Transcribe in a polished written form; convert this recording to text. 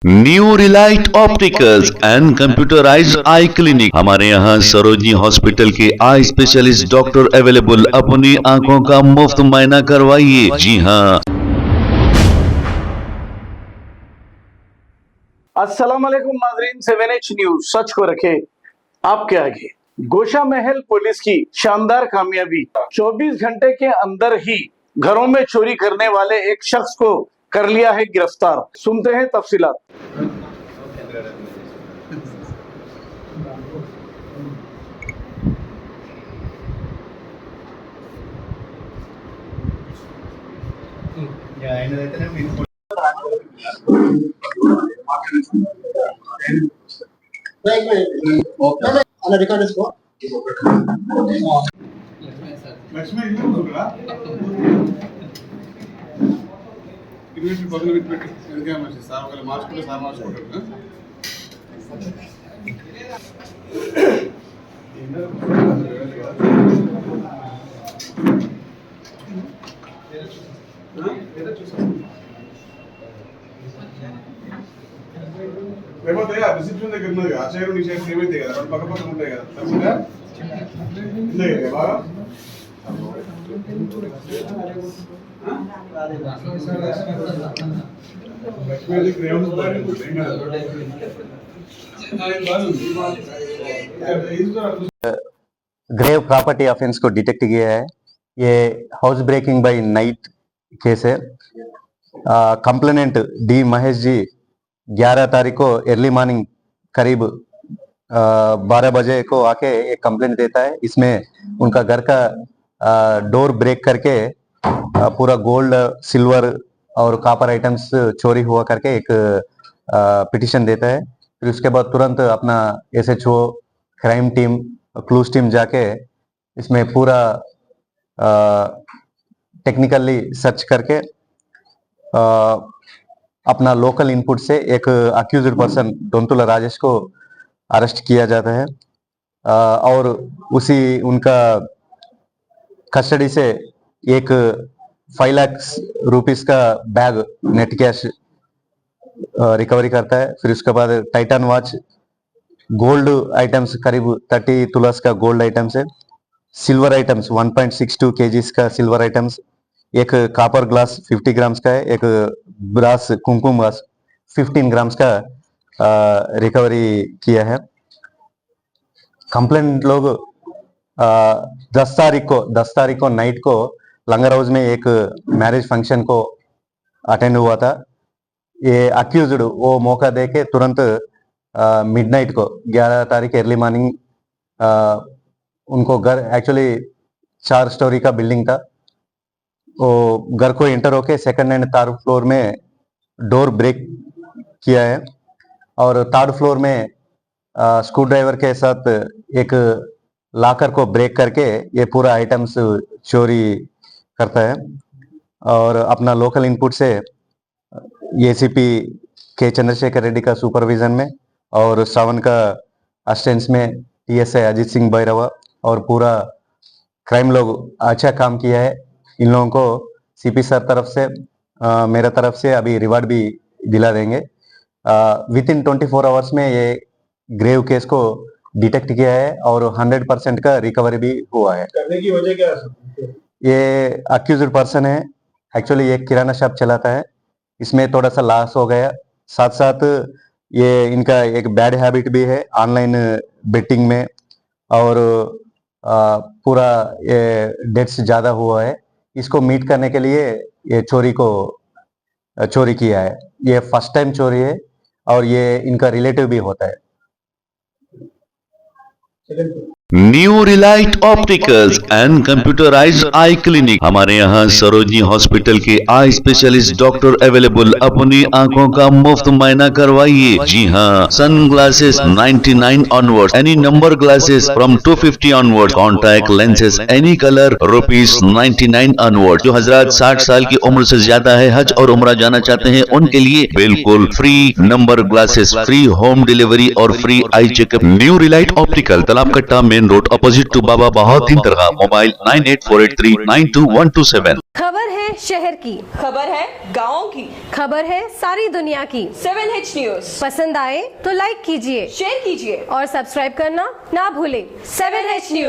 New Relight opticals and computerised I clinic. हमारे यहाँ Sarojini hospital के आई स्पेशलिस्ट डॉक्टर अवेलेबल। अपनी आंखों का मुफ्त मुआयना करवाइए। जी हाँ। अस्सलाम वालेकुम नाज़रीन, 7H न्यूज सच को रखे आपके आगे। गोशा महल पुलिस की शानदार कामयाबी। 24 घंटे के अंदर ही घरों में चोरी करने वाले एक शख्स को कर लिया है गिरफ्तार। सुनते हैं तफसीलात। అలా రికార్డ్ చేసుకో లక్ష్మి ఇల్లు ఉందా ఇన్వెస్ట్ పక్కన పెట్టి ఎందుకే మంచి సార్ ఒకవేళ మార్చుకుంటే సార్ మార్చుకుంటారు లేకపోతే ఆ రిసెప్షన్ దగ్గర ఉన్నది ఆ చైర్ నీ చైర్ సేమ్ అయితే కదా రెండు పక్క పక్కన ఉంటాయి కదా తెలిసిందా ఉందే కదా బాగా Lakshmi ground grave property offence को डिटेक्ट किया है। ये house breaking by night case है। कंप्लेनेंट डी महेश जी 11 तारीख को अर्ली मॉर्निंग करीब 12 बजे को आके एक कंप्लेंट देता है। इसमें उनका घर का डोर ब्रेक करके पूरा गोल्ड सिल्वर और कॉपर आइटम्स चोरी हुआ करके एक पिटिशन देता है। फिर उसके बाद तुरंत अपना SHO crime team clues team जाके इसमें पूरा टेक्निकली सर्च करके अपना लोकल इनपुट से एक अक्यूज्ड पर्सन डोंतुला राजेश को अरेस्ट किया जाता है और उसी उनका कस्टडी से एक 5 लाख रुपीस का बैग नेट कैश रिकवरी करता है। फिर उसके बाद टाइटन वॉच, गोल्ड आइटम्स करीब 30 तुलास का गोल्ड आइटम्स है, सिल्वर आइटम्स 1.62 केजीज का सिल्वर आइटम्स, एक कॉपर ग्लास 50 ग्राम्स का है, एक ब्रास कुमकुम ग्लास 15 ग्राम्स का रिकवरी किया है। कंप्लेंट लोग 10 तारीख को नाइट को लंगर हाउस में एक मैरिज फंक्शन को अटेंड हुआ था। ये अक्यूज्ड वो मौका दे के तुरंत मिडनाइट को 11 तारीख अर्ली मॉर्निंग उनको घर एक्चुअली 4 स्टोरी का बिल्डिंग था। वो घर को एंटर होके सेकंड एंड थर्ड फ्लोर में डोर ब्रेक किया है और थर्ड फ्लोर में स्क्रू ड्राइवर के साथ एक लॉकर को ब्रेक करके ये पूरा आइटम्स चोरी करता है और अपना लोकल इनपुट से ACP के चंद्रशेखर रेड्डी का सुपरविजन में और श्रावण का असिस्टेंस में TSI अजीत सिंह भैरवा और पूरा क्राइम लोग अच्छा काम किया है। इन लोगों को CP सर तरफ से मेरा तरफ से अभी रिवार्ड भी दिला देंगे। विद इन 24 आवर्स में ये ग्रेव केस को डिटेक्ट किया है और 100% का रिकवरी भी हुआ है। करने की वजह क्या है? ये अक्यूज्ड पर्सन है, एक्चुअली एक किराना शॉप चलाता है। इसमें थोड़ा सा लॉस हो गया, साथ साथ ये इनका एक बैड हैबिट भी है ऑनलाइन बेटिंग में और पूरा ये डेट्स ज्यादा हुआ है। इसको मीट करने के लिए ये चोरी किया है। ये फर्स्ट टाइम चोरी है और ये इनका रिलेटिव भी होता है। New Relight opticals and computerised I clinic. हमारे यहाँ सरोजनी हॉस्पिटल के आई स्पेशलिस्ट डॉक्टर अवेलेबल। अपनी आंखों का मुफ्त मुआयना करवाइए। जी हाँ। Sunglasses 99 onward, any number glasses from 250 onward, contact lenses any colour ₹99 onward. जो हजरात 60 साल की उम्र से ज्यादा है, हज और उम्रा जाना चाहते हैं, उनके लिए बिल्कुल free number glasses, free home delivery और free eye checkup. New relight optical, Talab Katta, main road, opposite to Baba Bahauddin Dargah. Mobile 9848392127। खबर है शहर की, खबर है गाँव की, खबर है सारी दुनिया की। 7H न्यूज पसंद आए तो लाइक कीजिए, शेयर कीजिए और सब्सक्राइब करना ना भूलें। 7H news.